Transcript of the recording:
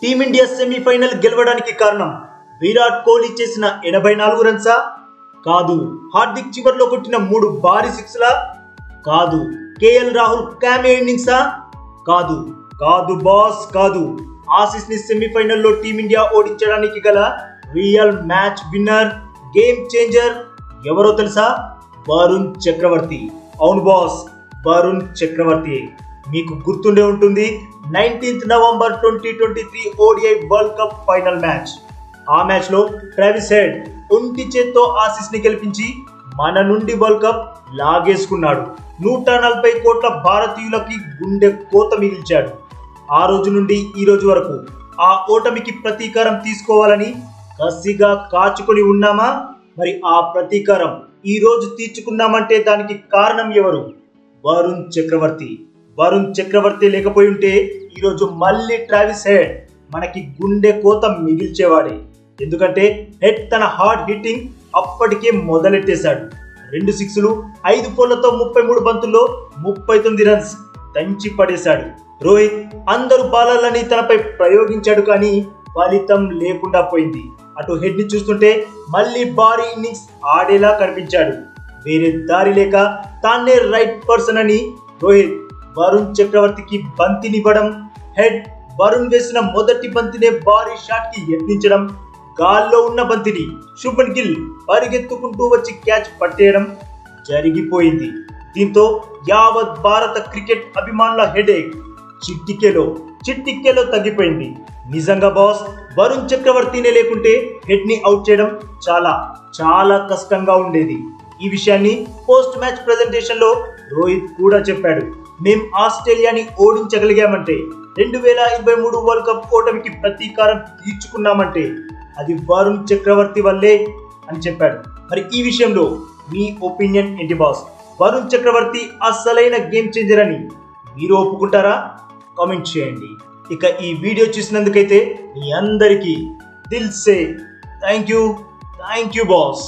Team India semi-final గెలవడానికి కారణం విరాట్ కోహ్లీ చేసిన 84 రన్సా? కాదు. హార్దిక్ చివర్లో కొట్టిన 3 భారీ సిక్స్లా? కాదు. కేఎల్ రాహుల్ క్యామియో ఇన్నింగ్సా? కాదు. కాదు బాస్, కాదు. ఆసీస్ ని సెమీఫైనల్లో టీమిండియా ఓడించడానికి గల real match winner, game changer ఎవరో తెలుసా? వరుణ్ చక్రవర్తి. అవును బాస్, వరుణ్ చక్రవర్తి. మీకు గుర్తుండే ఉంటుంది 19th November 2023 ODI world cup final match. ఆ మ్యాచ్ లో ట్రావిస్ హెడ్ ఒంటి చేత్తో ఆసీస్ ని గెలిపించి మన నుండి వరల్డ్ కప్ లాగేసుకున్నాడు. 140 కోట్ల భారతీయులకి గుండె కోత మిగిల్చాడు. ఆ రోజు నుండి ఈ రోజు వరకు ఆ ఓటమికి ప్రతీకారం తీసుకోవాలని కసిగా కాచుకొని ఉన్నామా? మరి ఆ ప్రతీకారం ఈ రోజు తీర్చుకున్నామంటే దానికి కారణం ఎవరు? వరుణ్ చక్రవర్తి. వరుణ్ చక్రవర్తి లేకపోయి ఉంటే ఈరోజు మళ్ళీ ట్రావిస్ హెడ్ మనకి గుండె కోత మిగిల్చేవాడే. ఎందుకంటే హెడ్ తన హార్డ్ హిట్టింగ్ అప్పటికే మొదలెట్టేశాడు. 2 సిక్స్లు 5 ఫోర్లతో 33 బంతుల్లో 39 రన్స్ దంచి పడేశాడు. రోహిత్ అందరు బాలర్లని తనపై ప్రయోగించాడు, కానీ ఫలితం లేకుండా పోయింది. అటు హెడ్ ని చూస్తుంటే మళ్ళీ భారీ ఇన్నింగ్స్ ఆడేలా కనిపించాడు. వేరే దారి లేక తానే రైట్ పర్సన్ అని రోహిత్ వరుణ్ చక్రవర్తికి బంతినివ్వడం, హెడ్ వరుణ్ వేసిన మొదటి బంతినే భారీ షాట్ కి యత్నించడం, గాల్లో ఉన్న బంతిని శుభ్మన్ గిల్ పరిగెత్తుకుంటూ వచ్చి క్యాచ్ పట్టేయడం జరిగిపోయింది. దీంతో యావత్ భారత క్రికెట్ అభిమానుల హెడేక్ చిట్టికేలో తగ్గిపోయింది. నిజంగా బాస్, వరుణ్ చక్రవర్తినే లేకుంటే హెడ్ ని అవుట్ చేయడం చాలా కష్టంగా ఉండేది. ఈ విషయాన్ని పోస్ట్ మ్యాచ్ ప్రెజెంటేషన్ లో రోహిత్ కూడా చెప్పాడు. మేం ఆస్ట్రేలియాని ఓడించగలిగామంటే, 2023 వరల్డ్ కప్ ఓటమికి ప్రతీకారం తీర్చుకున్నామంటే అది వరుణ్ చక్రవర్తి వల్లే అని చెప్పాడు. మరి ఈ విషయంలో మీ ఒపీనియన్ ఏంటి బాస్? వరుణ్ చక్రవర్తి అసలైన గేమ్ చేంజర్ అని మీరు ఒప్పుకుంటారా? కామెంట్ చేయండి. ఇక ఈ వీడియో చూసినందుకైతే మీ అందరికీ దిల్ సే థ్యాంక్ యూ బాస్.